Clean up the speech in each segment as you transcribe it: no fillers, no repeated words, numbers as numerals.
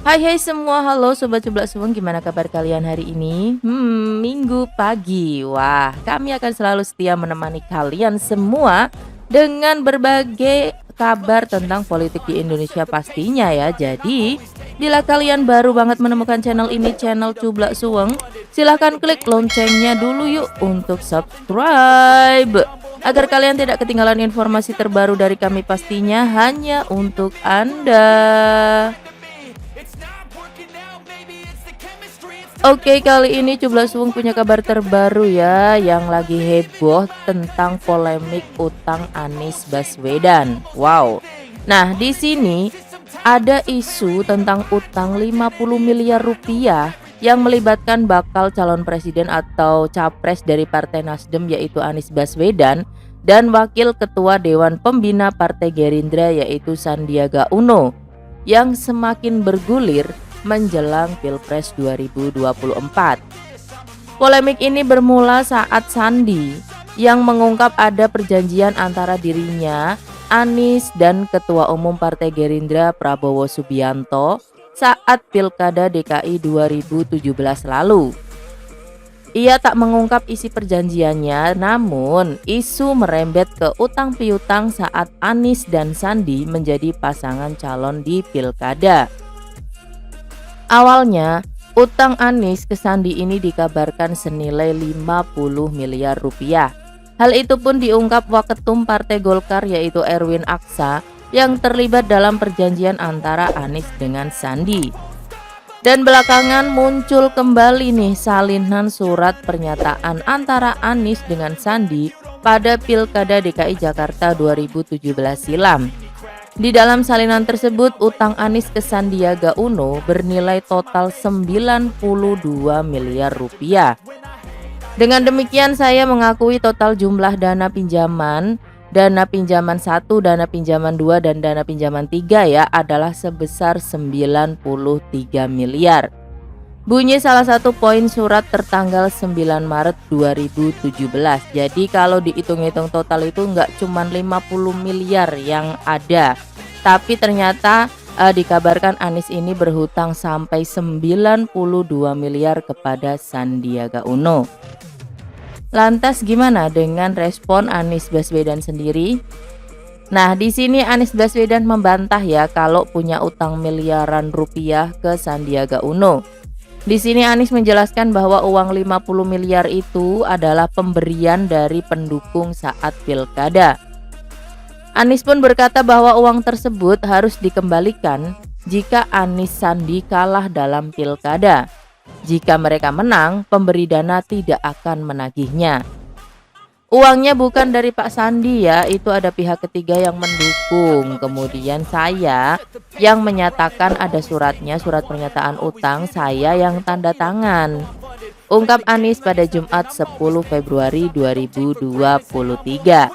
Hai semua, halo Sobat Cublak Suweng, gimana kabar kalian hari ini? Minggu pagi, wah kami akan selalu setia menemani kalian semua dengan berbagai kabar tentang politik di Indonesia pastinya ya. Jadi, bila kalian baru banget menemukan channel ini, channel Cublak Suweng, silahkan klik loncengnya dulu yuk untuk subscribe agar kalian tidak ketinggalan informasi terbaru dari kami pastinya hanya untuk Anda. Oke, kali ini Cublak Suweng punya kabar terbaru ya, yang lagi heboh tentang polemik utang Anies Baswedan. Wow. Nah, di sini ada isu tentang utang 50 miliar rupiah yang melibatkan bakal calon presiden atau capres dari Partai Nasdem yaitu Anies Baswedan dan wakil ketua Dewan Pembina Partai Gerindra yaitu Sandiaga Uno yang semakin bergulir menjelang Pilpres 2024. Polemik ini bermula saat Sandi yang mengungkap ada perjanjian antara dirinya, Anies dan Ketua Umum Partai Gerindra Prabowo Subianto saat Pilkada DKI 2017 lalu. Ia tak mengungkap isi perjanjiannya, namun isu merembet ke utang piutang saat Anies dan Sandi menjadi pasangan calon di Pilkada. Awalnya, utang Anies ke Sandi ini dikabarkan senilai 50 miliar rupiah. Hal itu pun diungkap Waketum Partai Golkar yaitu Erwin Aksa yang terlibat dalam perjanjian antara Anies dengan Sandi. Dan belakangan muncul kembali nih salinan surat pernyataan antara Anies dengan Sandi pada Pilkada DKI Jakarta 2017 silam. Di dalam salinan tersebut, utang Anies ke Sandiaga Uno bernilai total 92 miliar rupiah. Dengan demikian saya mengakui total jumlah dana pinjaman 1, dana pinjaman 2, dan dana pinjaman 3 ya adalah sebesar 93 miliar. Bunyi salah satu poin surat tertanggal 9 Maret 2017. Jadi kalau dihitung-hitung total itu nggak cuma 50 miliar yang ada, tapi ternyata dikabarkan Anies ini berhutang sampai 92 miliar kepada Sandiaga Uno. Lantas gimana dengan respon Anies Baswedan sendiri? Nah, di sini Anies Baswedan membantah ya kalau punya utang miliaran rupiah ke Sandiaga Uno. Di sini Anies menjelaskan bahwa uang 50 miliar itu adalah pemberian dari pendukung saat Pilkada. Anies pun berkata bahwa uang tersebut harus dikembalikan jika Anies Sandi kalah dalam Pilkada. Jika mereka menang, pemberi dana tidak akan menagihnya. Uangnya bukan dari Pak Sandi ya, itu ada pihak ketiga yang mendukung. Kemudian saya yang menyatakan ada suratnya, surat pernyataan utang saya yang tanda tangan. Ungkap Anies pada Jumat 10 Februari 2023.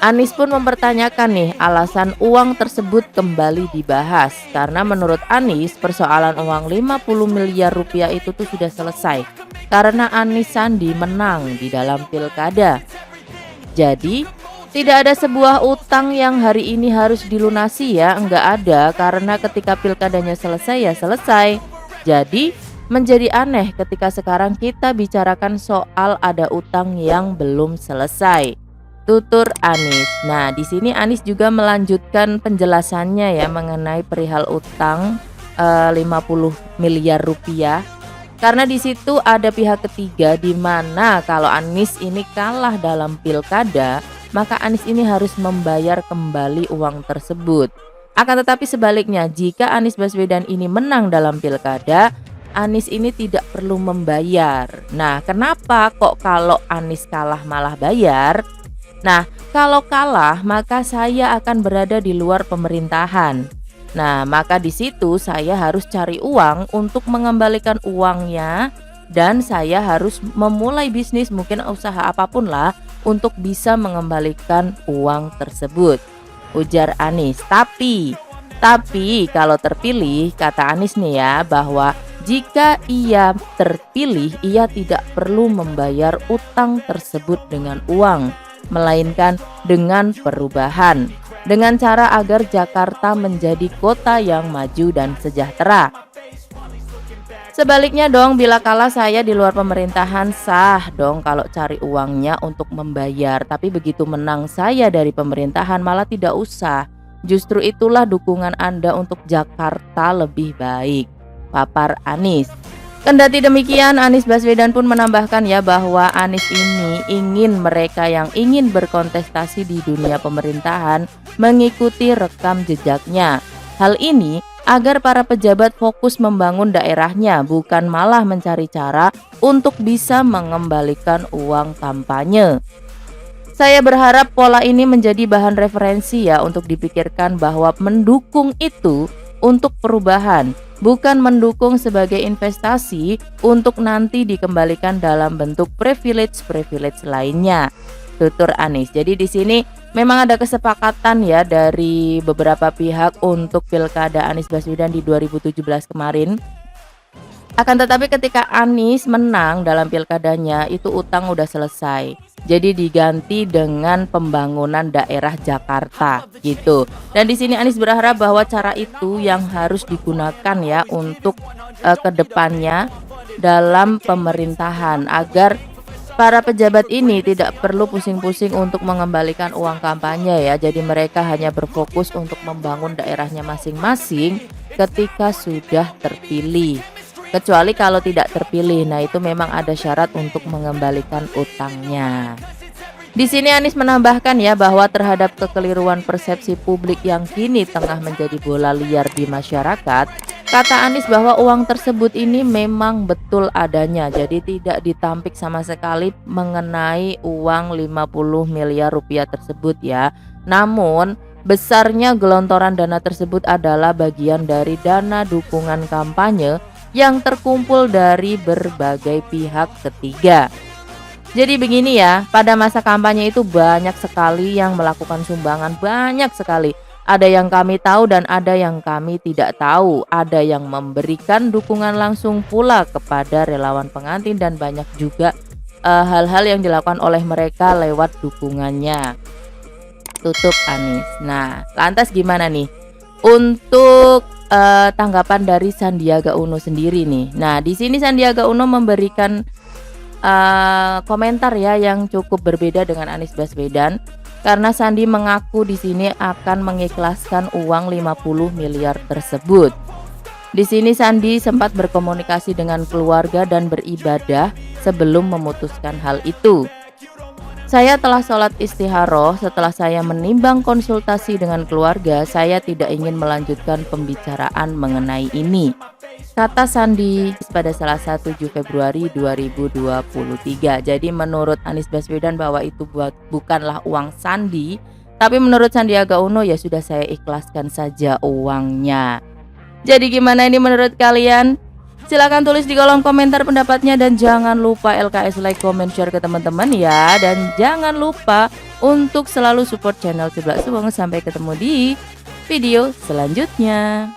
Anies pun mempertanyakan nih alasan uang tersebut kembali dibahas. Karena menurut Anies persoalan uang 50 miliar rupiah itu tuh sudah selesai. Karena Anies Sandi menang di dalam Pilkada. Jadi tidak ada sebuah utang yang hari ini harus dilunasi ya, enggak ada, karena ketika pilkadanya selesai ya selesai. Jadi menjadi aneh ketika sekarang kita bicarakan soal ada utang yang belum selesai, tutur Anies. Nah, di sini Anies juga melanjutkan penjelasannya ya mengenai perihal utang 50 miliar rupiah. Karena di situ ada pihak ketiga di mana kalau Anies ini kalah dalam Pilkada, maka Anies ini harus membayar kembali uang tersebut. Akan tetapi sebaliknya, jika Anies Baswedan ini menang dalam Pilkada, Anies ini tidak perlu membayar. Nah, kenapa kok kalau Anies kalah malah bayar? Nah, kalau kalah maka saya akan berada di luar pemerintahan. Nah, maka di situ saya harus cari uang untuk mengembalikan uangnya dan saya harus memulai bisnis, mungkin usaha apapun lah untuk bisa mengembalikan uang tersebut, ujar Anies. Tapi kalau terpilih, kata Anies nih ya, bahwa jika ia terpilih ia tidak perlu membayar utang tersebut dengan uang, melainkan dengan perubahan. dengan cara agar Jakarta menjadi kota yang maju dan sejahtera. Sebaliknya dong, bila kala saya di luar pemerintahan, sah dong kalau cari uangnya untuk membayar. Tapi begitu menang saya dari pemerintahan malah tidak usah. Justru itulah dukungan Anda untuk Jakarta lebih baik, papar Anies. Kendati demikian, Anies Baswedan pun menambahkan ya bahwa Anies ini ingin mereka yang ingin berkontestasi di dunia pemerintahan mengikuti rekam jejaknya. Hal ini agar para pejabat fokus membangun daerahnya, bukan malah mencari cara untuk bisa mengembalikan uang kampanye. Saya berharap pola ini menjadi bahan referensi ya untuk dipikirkan bahwa mendukung itu untuk perubahan, bukan mendukung sebagai investasi untuk nanti dikembalikan dalam bentuk privilege lainnya. Tutur Anies. Jadi di sini memang ada kesepakatan ya dari beberapa pihak untuk Pilkada Anies Baswedan di 2017 kemarin. Akan tetapi ketika Anies menang dalam pilkadanya, itu utang udah selesai. Jadi diganti dengan pembangunan daerah Jakarta gitu. Dan di sini Anies berharap bahwa cara itu yang harus digunakan ya untuk kedepannya dalam pemerintahan, agar para pejabat ini tidak perlu pusing-pusing untuk mengembalikan uang kampanye ya. Jadi mereka hanya berfokus untuk membangun daerahnya masing-masing ketika sudah terpilih. Kecuali kalau tidak terpilih, nah itu memang ada syarat untuk mengembalikan utangnya. Di sini Anies menambahkan ya bahwa terhadap kekeliruan persepsi publik yang kini tengah menjadi bola liar di masyarakat, kata Anies bahwa uang tersebut ini memang betul adanya, jadi tidak ditampik sama sekali mengenai uang 50 miliar rupiah tersebut ya. Namun besarnya gelontoran dana tersebut adalah bagian dari dana dukungan kampanye yang terkumpul dari berbagai pihak ketiga. Jadi begini ya, pada masa kampanye itu banyak sekali yang melakukan sumbangan, banyak sekali. Ada yang kami tahu dan ada yang kami tidak tahu. Ada yang memberikan dukungan langsung pula kepada relawan pengantin, dan banyak juga hal-hal yang dilakukan oleh mereka lewat dukungannya. Tutup Anies. Nah, lantas gimana nih untuk tanggapan dari Sandiaga Uno sendiri nih? Nah, di sini Sandiaga Uno memberikan komentar ya yang cukup berbeda dengan Anies Baswedan, karena Sandi mengaku di sini akan mengikhlaskan uang 50 miliar tersebut. Di sini Sandi sempat berkomunikasi dengan keluarga dan beribadah sebelum memutuskan hal itu. Saya telah sholat istikharah. Setelah saya menimbang konsultasi dengan keluarga, saya tidak ingin melanjutkan pembicaraan mengenai ini, kata Sandi pada Selasa 7 Februari 2023. Jadi menurut Anies Baswedan bahwa itu bukanlah uang Sandi, tapi menurut Sandiaga Uno ya sudah, saya ikhlaskan saja uangnya. Jadi gimana ini menurut kalian? Silahkan tulis di kolom komentar pendapatnya, dan jangan lupa LKS like, comment, share ke teman-teman ya. Dan jangan lupa untuk selalu support channel Ciblak Suweng. Sampai ketemu di video selanjutnya.